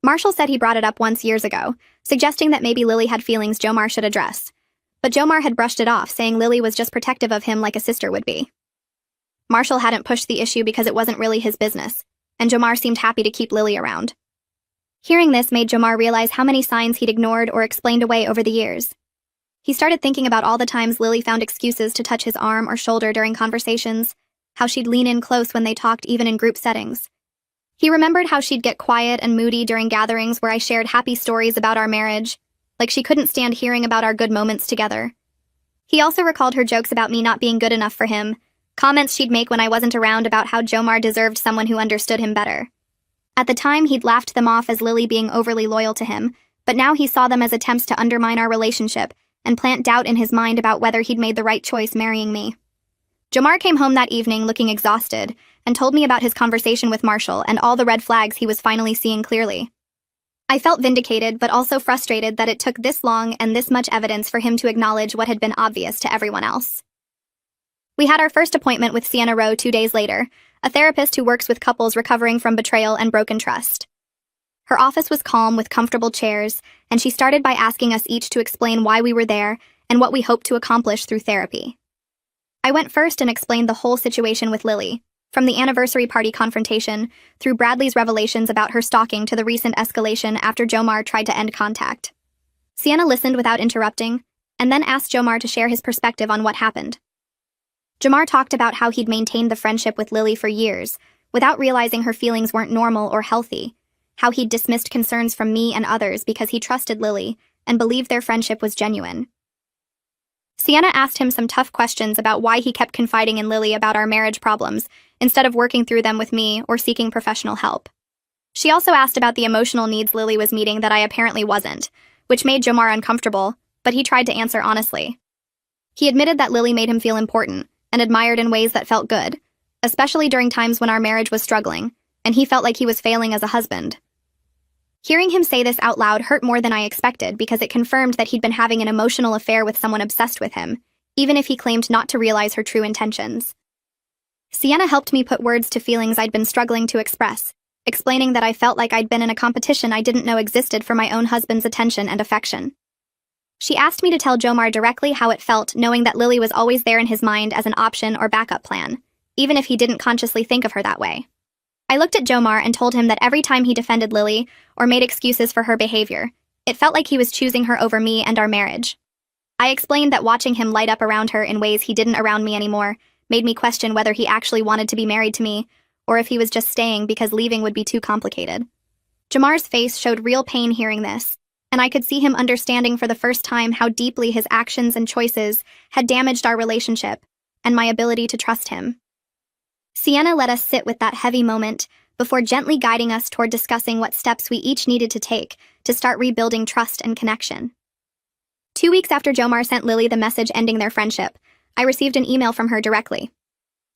Marshall said he brought it up once years ago, suggesting that maybe Lily had feelings Jomar should address, but Jomar had brushed it off, saying Lily was just protective of him like a sister would be. Marshall hadn't pushed the issue because it wasn't really his business, and Jomar seemed happy to keep Lily around. Hearing this made Jomar realize how many signs he'd ignored or explained away over the years. He started thinking about all the times Lily found excuses to touch his arm or shoulder during conversations, how she'd lean in close when they talked even in group settings. He remembered how she'd get quiet and moody during gatherings where I shared happy stories about our marriage, like she couldn't stand hearing about our good moments together. He also recalled her jokes about me not being good enough for him, comments she'd make when I wasn't around about how Jomar deserved someone who understood him better. At the time, he'd laughed them off as Lily being overly loyal to him, but now he saw them as attempts to undermine our relationship and plant doubt in his mind about whether he'd made the right choice marrying me. Jomar came home that evening looking exhausted and told me about his conversation with Marshall and all the red flags he was finally seeing clearly. I felt vindicated but also frustrated that it took this long and this much evidence for him to acknowledge what had been obvious to everyone else. We had our first appointment with Sienna Rowe 2 days later, a therapist who works with couples recovering from betrayal and broken trust. Her office was calm with comfortable chairs, and she started by asking us each to explain why we were there and what we hoped to accomplish through therapy. I went first and explained the whole situation with Lily, from the anniversary party confrontation, through Bradley's revelations about her stalking to the recent escalation after Jomar tried to end contact. Sienna listened without interrupting, and then asked Jomar to share his perspective on what happened. Jomar talked about how he'd maintained the friendship with Lily for years, without realizing her feelings weren't normal or healthy, how he'd dismissed concerns from me and others because he trusted Lily and believed their friendship was genuine. Sienna asked him some tough questions about why he kept confiding in Lily about our marriage problems instead of working through them with me or seeking professional help. She also asked about the emotional needs Lily was meeting that I apparently wasn't, which made Jomar uncomfortable, but he tried to answer honestly. He admitted that Lily made him feel important and admired in ways that felt good, especially during times when our marriage was struggling, and he felt like he was failing as a husband. Hearing him say this out loud hurt more than I expected because it confirmed that he'd been having an emotional affair with someone obsessed with him, even if he claimed not to realize her true intentions. Sienna helped me put words to feelings I'd been struggling to express, explaining that I felt like I'd been in a competition I didn't know existed for my own husband's attention and affection. She asked me to tell Jomar directly how it felt knowing that Lily was always there in his mind as an option or backup plan, even if he didn't consciously think of her that way. I looked at Jomar and told him that every time he defended Lily or made excuses for her behavior, it felt like he was choosing her over me and our marriage. I explained that watching him light up around her in ways he didn't around me anymore made me question whether he actually wanted to be married to me, or if he was just staying because leaving would be too complicated. Jamar's face showed real pain hearing this, and I could see him understanding for the first time how deeply his actions and choices had damaged our relationship and my ability to trust him. Sienna let us sit with that heavy moment before gently guiding us toward discussing what steps we each needed to take to start rebuilding trust and connection. 2 weeks after Jomar sent Lily the message ending their friendship, I received an email from her directly.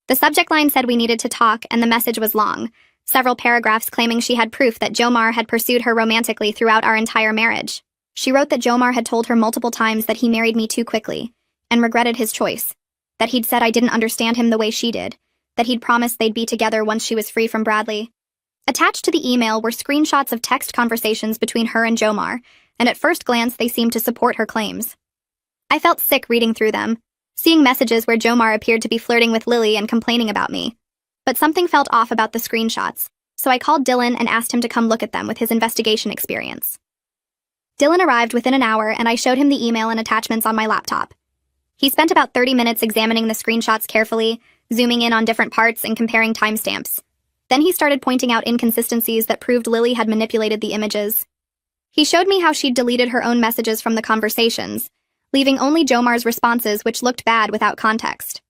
The subject line said we needed to talk, and the message was long, several paragraphs claiming she had proof that Jomar had pursued her romantically throughout our entire marriage. She wrote that Jomar had told her multiple times that he married me too quickly and regretted his choice, that he'd said I didn't understand him the way she did, that he'd promised they'd be together once she was free from Bradley. Attached to the email were screenshots of text conversations between her and Jomar, and at first glance they seemed to support her claims. I felt sick reading through them, seeing messages where Jomar appeared to be flirting with Lily and complaining about me. But something felt off about the screenshots, so I called Dylan and asked him to come look at them with his investigation experience. Dylan arrived within an hour, and I showed him the email and attachments on my laptop. He spent about 30 minutes examining the screenshots carefully, zooming in on different parts and comparing timestamps. Then he started pointing out inconsistencies that proved Lily had manipulated the images. He showed me how she'd deleted her own messages from the conversations, leaving only Jomar's responses, which looked bad without context.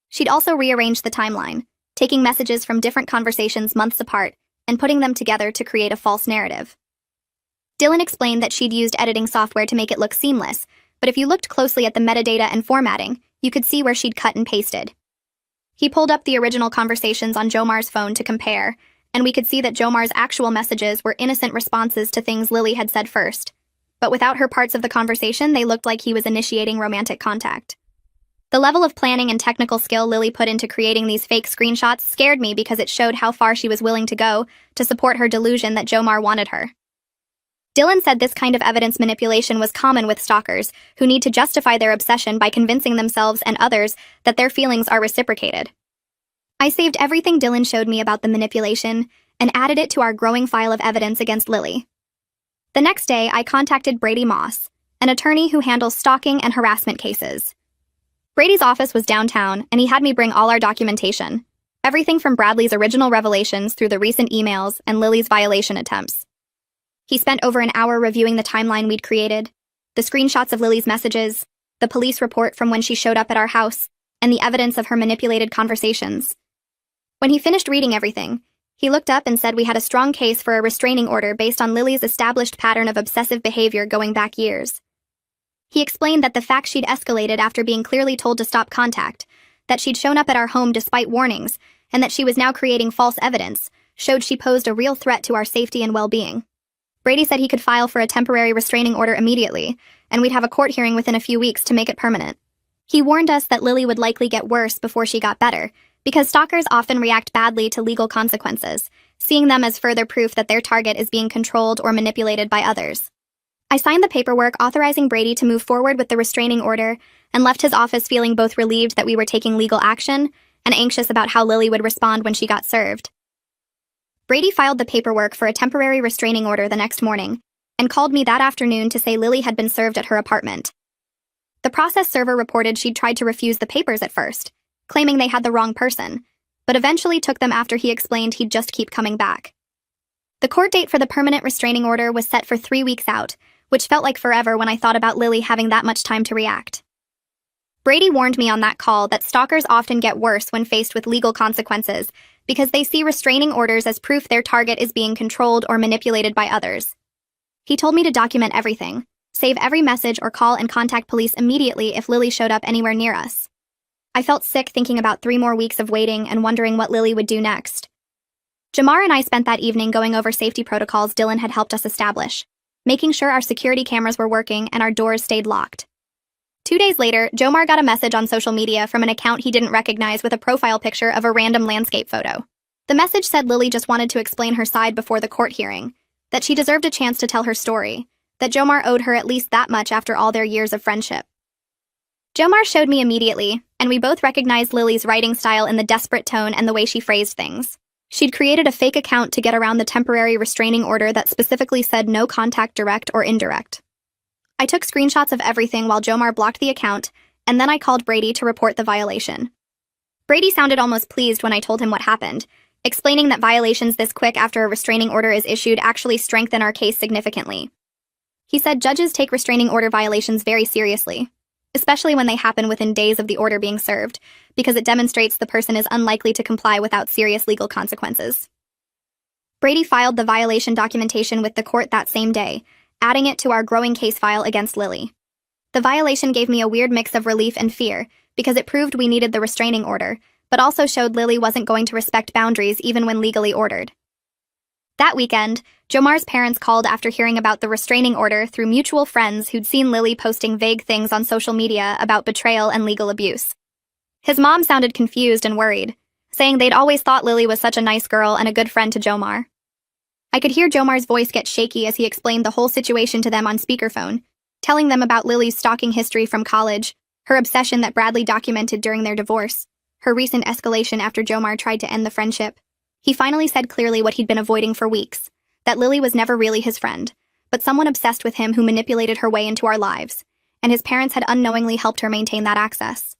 She'd also rearranged the timeline, taking messages from different conversations months apart and putting them together to create a false narrative. Dylan explained that she'd used editing software to make it look seamless, but if you looked closely at the metadata and formatting, you could see where she'd cut and pasted. He pulled up the original conversations on Jomar's phone to compare, and we could see that Jomar's actual messages were innocent responses to things Lily had said first. But without her parts of the conversation, they looked like he was initiating romantic contact. The level of planning and technical skill Lily put into creating these fake screenshots scared me because it showed how far she was willing to go to support her delusion that Jomar wanted her. Dylan said this kind of evidence manipulation was common with stalkers, who need to justify their obsession by convincing themselves and others that their feelings are reciprocated. I saved everything Dylan showed me about the manipulation and added it to our growing file of evidence against Lily. The next day, I contacted Brady Moss, an attorney who handles stalking and harassment cases. Brady's office was downtown, and he had me bring all our documentation, everything from Bradley's original revelations through the recent emails and Lily's violation attempts. He spent over an hour reviewing the timeline we'd created, the screenshots of Lily's messages, the police report from when she showed up at our house, and the evidence of her manipulated conversations. When he finished reading everything, he looked up and said we had a strong case for a restraining order based on Lily's established pattern of obsessive behavior going back years. He explained that the fact she'd escalated after being clearly told to stop contact, that she'd shown up at our home despite warnings, and that she was now creating false evidence, showed she posed a real threat to our safety and well-being. Brady said he could file for a temporary restraining order immediately, and we'd have a court hearing within a few weeks to make it permanent. He warned us that Lily would likely get worse before she got better, because stalkers often react badly to legal consequences, seeing them as further proof that their target is being controlled or manipulated by others. I signed the paperwork authorizing Brady to move forward with the restraining order and left his office feeling both relieved that we were taking legal action and anxious about how Lily would respond when she got served. Brady filed the paperwork for a temporary restraining order the next morning and called me that afternoon to say Lily had been served at her apartment. The process server reported she'd tried to refuse the papers at first, claiming they had the wrong person, but eventually took them after he explained he'd just keep coming back. The court date for the permanent restraining order was set for 3 weeks out, which felt like forever when I thought about Lily having that much time to react. Brady warned me on that call that stalkers often get worse when faced with legal consequences because they see restraining orders as proof their target is being controlled or manipulated by others. He told me to document everything, save every message or call and contact police immediately if Lily showed up anywhere near us. I felt sick thinking about 3 more weeks of waiting and wondering what Lily would do next. Jamar and I spent that evening going over safety protocols Dylan had helped us establish, making sure our security cameras were working and our doors stayed locked. 2 days later, Jomar got a message on social media from an account he didn't recognize with a profile picture of a random landscape photo. The message said Lily just wanted to explain her side before the court hearing, that she deserved a chance to tell her story, that Jomar owed her at least that much after all their years of friendship. Jomar showed me immediately, and we both recognized Lily's writing style in the desperate tone and the way she phrased things. She'd created a fake account to get around the temporary restraining order that specifically said no contact direct or indirect. I took screenshots of everything while Jomar blocked the account, and then I called Brady to report the violation. Brady sounded almost pleased when I told him what happened, explaining that violations this quick after a restraining order is issued actually strengthen our case significantly. He said judges take restraining order violations very seriously, especially when they happen within days of the order being served, because it demonstrates the person is unlikely to comply without serious legal consequences. Brady filed the violation documentation with the court that same day, adding it to our growing case file against Lily. The violation gave me a weird mix of relief and fear, because it proved we needed the restraining order, but also showed Lily wasn't going to respect boundaries even when legally ordered. That weekend, Jomar's parents called after hearing about the restraining order through mutual friends who'd seen Lily posting vague things on social media about betrayal and legal abuse. His mom sounded confused and worried, saying they'd always thought Lily was such a nice girl and a good friend to Jomar. I could hear Jomar's voice get shaky as he explained the whole situation to them on speakerphone, telling them about Lily's stalking history from college, her obsession that Bradley documented during their divorce, her recent escalation after Jomar tried to end the friendship. He finally said clearly what he'd been avoiding for weeks, that Lily was never really his friend, but someone obsessed with him who manipulated her way into our lives, and his parents had unknowingly helped her maintain that access.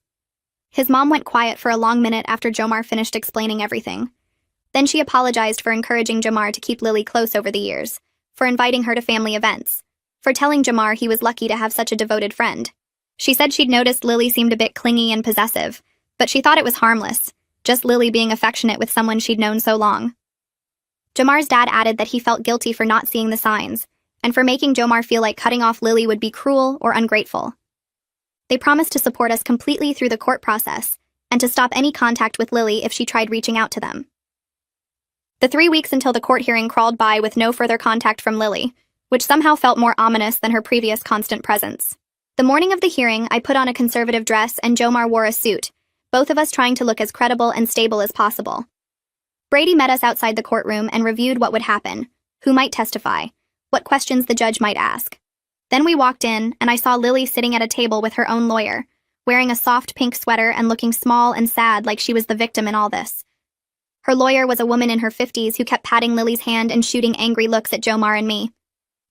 His mom went quiet for a long minute after Jomar finished explaining everything. Then she apologized for encouraging Jomar to keep Lily close over the years, for inviting her to family events, for telling Jomar he was lucky to have such a devoted friend. She said she'd noticed Lily seemed a bit clingy and possessive, but she thought it was harmless, just Lily being affectionate with someone she'd known so long. Jomar's dad added that he felt guilty for not seeing the signs, and for making Jomar feel like cutting off Lily would be cruel or ungrateful. They promised to support us completely through the court process, and to stop any contact with Lily if she tried reaching out to them. The 3 weeks until the court hearing crawled by with no further contact from Lily, which somehow felt more ominous than her previous constant presence. The morning of the hearing, I put on a conservative dress and Jomar wore a suit, both of us trying to look as credible and stable as possible. Brady met us outside the courtroom and reviewed what would happen, who might testify, what questions the judge might ask. Then we walked in, and I saw Lily sitting at a table with her own lawyer, wearing a soft pink sweater and looking small and sad like she was the victim in all this. Her lawyer was a woman in her 50s who kept patting Lily's hand and shooting angry looks at Jomar and me.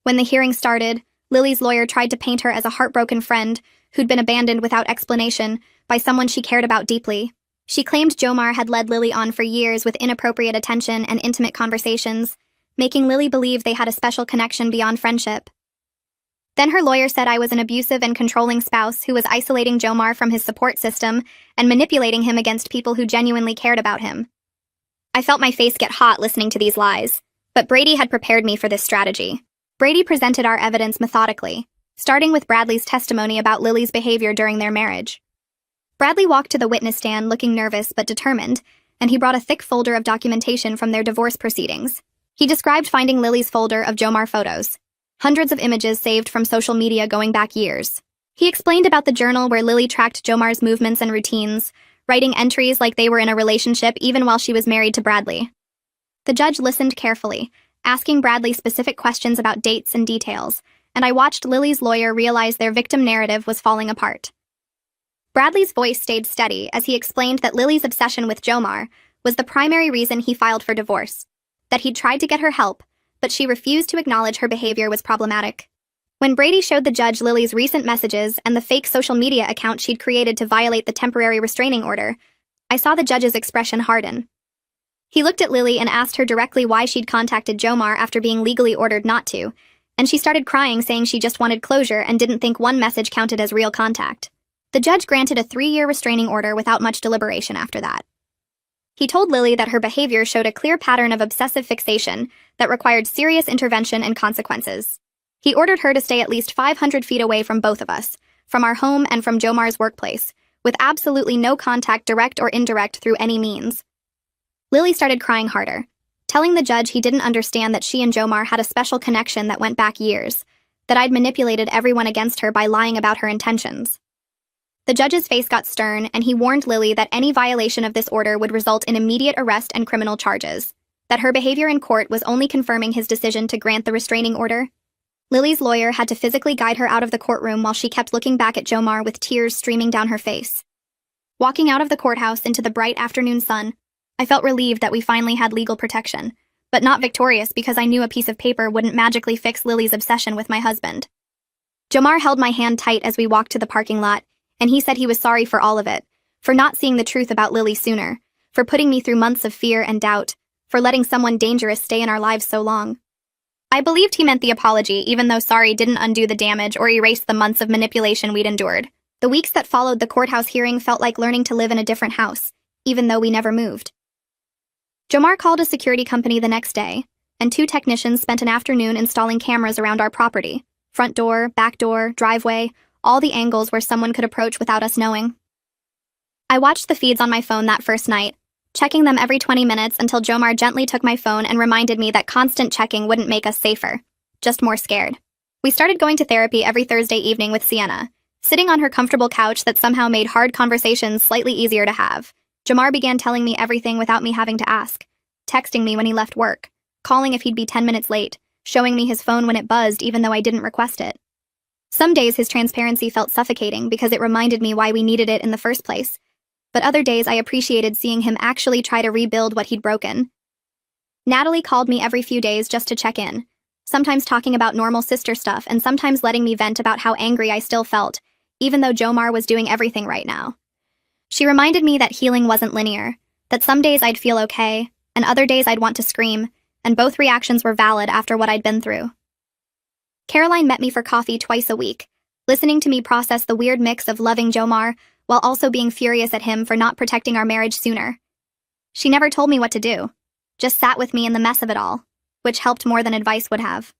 When the hearing started, Lily's lawyer tried to paint her as a heartbroken friend who'd been abandoned without explanation by someone she cared about deeply. She claimed Jomar had led Lily on for years with inappropriate attention and intimate conversations, making Lily believe they had a special connection beyond friendship. Then her lawyer said I was an abusive and controlling spouse who was isolating Jomar from his support system and manipulating him against people who genuinely cared about him. I felt my face get hot listening to these lies, but Brady had prepared me for this strategy. Brady presented our evidence methodically, starting with Bradley's testimony about Lily's behavior during their marriage. Bradley walked to the witness stand looking nervous but determined, and he brought a thick folder of documentation from their divorce proceedings. He described finding Lily's folder of Jomar photos, hundreds of images saved from social media going back years. He explained about the journal where Lily tracked Jomar's movements and routines, writing entries like they were in a relationship even while she was married to Bradley. The judge listened carefully, asking Bradley specific questions about dates and details, and I watched Lily's lawyer realize their victim narrative was falling apart. Bradley's voice stayed steady as he explained that Lily's obsession with Jomar was the primary reason he filed for divorce, that he'd tried to get her help, but she refused to acknowledge her behavior was problematic. When Brady showed the judge Lily's recent messages and the fake social media account she'd created to violate the temporary restraining order, I saw the judge's expression harden. He looked at Lily and asked her directly why she'd contacted Jomar after being legally ordered not to, and she started crying saying she just wanted closure and didn't think one message counted as real contact. The judge granted a 3-year restraining order without much deliberation after that. He told Lily that her behavior showed a clear pattern of obsessive fixation that required serious intervention and consequences. He ordered her to stay at least 500 feet away from both of us, from our home and from Jomar's workplace, with absolutely no contact, direct or indirect, through any means. Lily started crying harder, telling the judge he didn't understand that she and Jomar had a special connection that went back years, that I'd manipulated everyone against her by lying about her intentions. The judge's face got stern, and he warned Lily that any violation of this order would result in immediate arrest and criminal charges, that her behavior in court was only confirming his decision to grant the restraining order. Lily's lawyer had to physically guide her out of the courtroom while she kept looking back at Jomar with tears streaming down her face. Walking out of the courthouse into the bright afternoon sun, I felt relieved that we finally had legal protection, but not victorious because I knew a piece of paper wouldn't magically fix Lily's obsession with my husband. Jomar held my hand tight as we walked to the parking lot, and he said he was sorry for all of it, for not seeing the truth about Lily sooner, for putting me through months of fear and doubt, for letting someone dangerous stay in our lives so long. I believed he meant the apology, even though sorry didn't undo the damage or erase the months of manipulation we'd endured. The weeks that followed the courthouse hearing felt like learning to live in a different house, even though we never moved. Jomar called a security company the next day, and 2 technicians spent an afternoon installing cameras around our property. Front door, back door, driveway, all the angles where someone could approach without us knowing. I watched the feeds on my phone that first night, checking them every 20 minutes until Jomar gently took my phone and reminded me that constant checking wouldn't make us safer, just more scared. We started going to therapy every Thursday evening with Sienna, sitting on her comfortable couch that somehow made hard conversations slightly easier to have. Jomar began telling me everything without me having to ask, texting me when he left work, calling if he'd be 10 minutes late, showing me his phone when it buzzed even though I didn't request it. Some days his transparency felt suffocating because it reminded me why we needed it in the first place, but other days I appreciated seeing him actually try to rebuild what he'd broken. Natalie called me every few days just to check in, sometimes talking about normal sister stuff and sometimes letting me vent about how angry I still felt, even though Jomar was doing everything right now. She reminded me that healing wasn't linear, that some days I'd feel okay, and other days I'd want to scream, and both reactions were valid after what I'd been through. Caroline met me for coffee twice a week, listening to me process the weird mix of loving Jomar while also being furious at him for not protecting our marriage sooner. She never told me what to do, just sat with me in the mess of it all, which helped more than advice would have.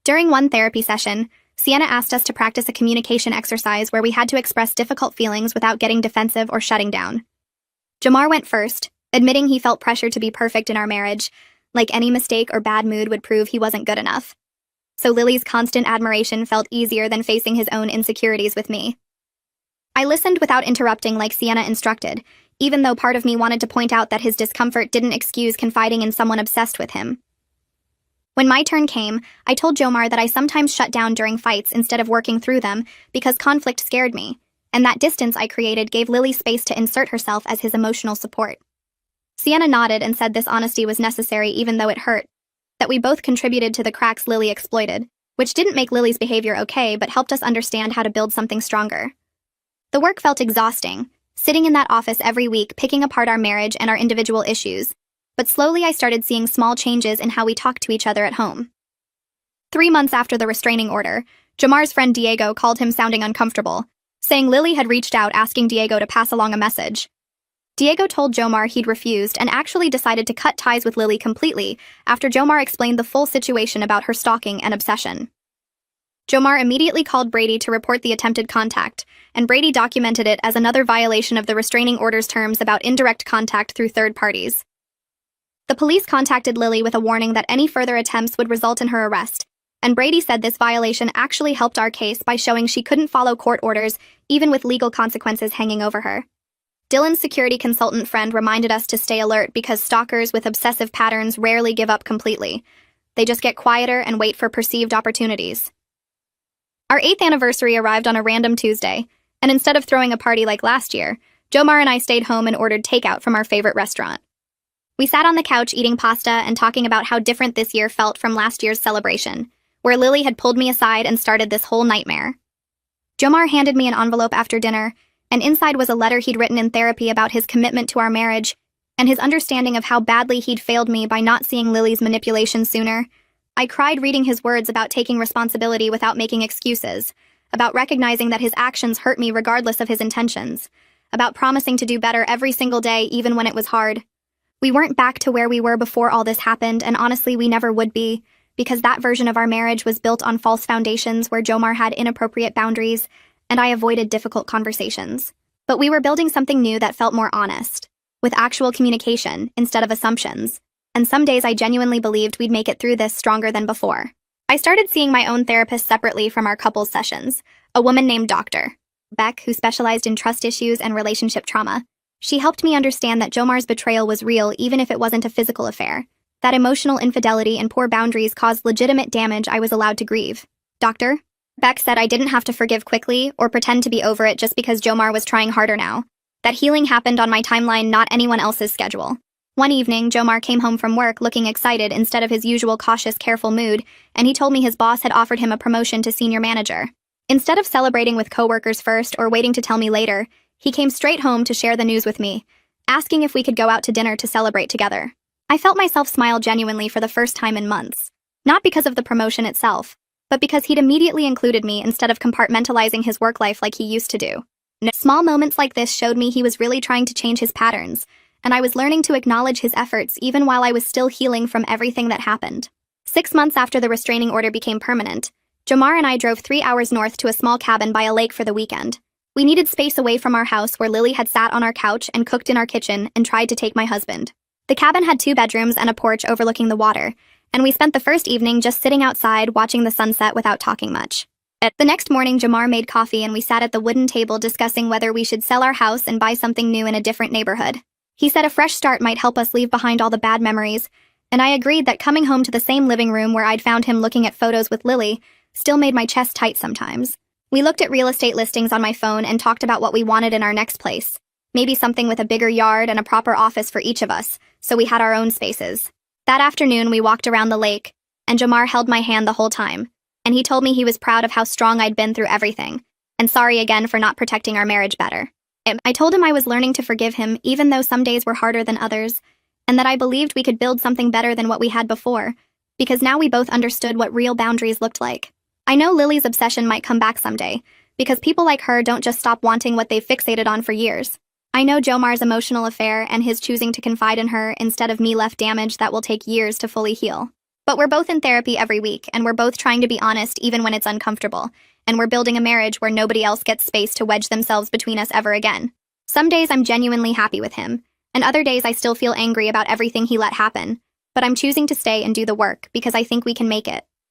During one therapy session, Sienna asked us to practice a communication exercise where we had to express difficult feelings without getting defensive or shutting down. Jomar went first, admitting he felt pressure to be perfect in our marriage, like any mistake or bad mood would prove he wasn't good enough. So Lily's constant admiration felt easier than facing his own insecurities with me. I listened without interrupting like Sienna instructed, even though part of me wanted to point out that his discomfort didn't excuse confiding in someone obsessed with him. When my turn came, I told Jomar that I sometimes shut down during fights instead of working through them because conflict scared me, and that distance I created gave Lily space to insert herself as his emotional support. Sienna nodded and said this honesty was necessary even though it hurt, that we both contributed to the cracks Lily exploited, which didn't make Lily's behavior okay but helped us understand how to build something stronger. The work felt exhausting, sitting in that office every week picking apart our marriage and our individual issues, but slowly I started seeing small changes in how we talked to each other at home. 3 months after the restraining order, Jomar's friend Diego called him sounding uncomfortable, saying Lily had reached out asking Diego to pass along a message. Diego told Jomar he'd refused and actually decided to cut ties with Lily completely after Jomar explained the full situation about her stalking and obsession. Jomar immediately called Brady to report the attempted contact, and Brady documented it as another violation of the restraining order's terms about indirect contact through third parties. The police contacted Lily with a warning that any further attempts would result in her arrest, and Brady said this violation actually helped our case by showing she couldn't follow court orders even with legal consequences hanging over her. Dylan's security consultant friend reminded us to stay alert because stalkers with obsessive patterns rarely give up completely. They just get quieter and wait for perceived opportunities. Our 8th anniversary arrived on a random Tuesday, and instead of throwing a party like last year, Jomar and I stayed home and ordered takeout from our favorite restaurant. We sat on the couch eating pasta and talking about how different this year felt from last year's celebration, where Lily had pulled me aside and started this whole nightmare. Jomar handed me an envelope after dinner, and inside was a letter he'd written in therapy about his commitment to our marriage and his understanding of how badly he'd failed me by not seeing Lily's manipulation sooner. I cried reading his words about taking responsibility without making excuses, about recognizing that his actions hurt me regardless of his intentions, about promising to do better every single day even when it was hard. We weren't back to where we were before all this happened, and honestly we never would be, because that version of our marriage was built on false foundations where Jomar had inappropriate boundaries, and I avoided difficult conversations. But we were building something new that felt more honest, with actual communication instead of assumptions. And some days I genuinely believed we'd make it through this stronger than before. I started seeing my own therapist separately from our couples sessions, a woman named Dr. Beck, who specialized in trust issues and relationship trauma. She helped me understand that Jomar's betrayal was real even if it wasn't a physical affair, that emotional infidelity and poor boundaries caused legitimate damage I was allowed to grieve. Dr. Beck said I didn't have to forgive quickly or pretend to be over it just because Jomar was trying harder now, that healing happened on my timeline, not anyone else's schedule. One evening, Jomar came home from work looking excited instead of his usual cautious, careful mood, and he told me his boss had offered him a promotion to senior manager. Instead of celebrating with coworkers first or waiting to tell me later, he came straight home to share the news with me, asking if we could go out to dinner to celebrate together. I felt myself smile genuinely for the first time in months. Not because of the promotion itself, but because he'd immediately included me instead of compartmentalizing his work life like he used to do. Small moments like this showed me he was really trying to change his patterns, and I was learning to acknowledge his efforts even while I was still healing from everything that happened. 6 months after the restraining order became permanent, Jomar and I drove 3 hours north to a small cabin by a lake for the weekend. We needed space away from our house where Lily had sat on our couch and cooked in our kitchen and tried to take my husband. The cabin had 2 bedrooms and a porch overlooking the water, and we spent the first evening just sitting outside watching the sunset without talking much. The next morning, Jomar made coffee and we sat at the wooden table discussing whether we should sell our house and buy something new in a different neighborhood. He said a fresh start might help us leave behind all the bad memories, and I agreed that coming home to the same living room where I'd found him looking at photos with Lily still made my chest tight sometimes. We looked at real estate listings on my phone and talked about what we wanted in our next place. Maybe something with a bigger yard and a proper office for each of us, so we had our own spaces. That afternoon, we walked around the lake, and Jomar held my hand the whole time, and he told me he was proud of how strong I'd been through everything, and sorry again for not protecting our marriage better. I told him I was learning to forgive him even though some days were harder than others, and that I believed we could build something better than what we had before, because now we both understood what real boundaries looked like. I know Lily's obsession might come back someday, because people like her don't just stop wanting what they've fixated on for years. I know Jomar's emotional affair and his choosing to confide in her instead of me left damage that will take years to fully heal. But we're both in therapy every week, and we're both trying to be honest even when it's uncomfortable, and we're building a marriage where nobody else gets space to wedge themselves between us ever again. Some days I'm genuinely happy with him, and other days I still feel angry about everything he let happen, but I'm choosing to stay and do the work because I think we can make it.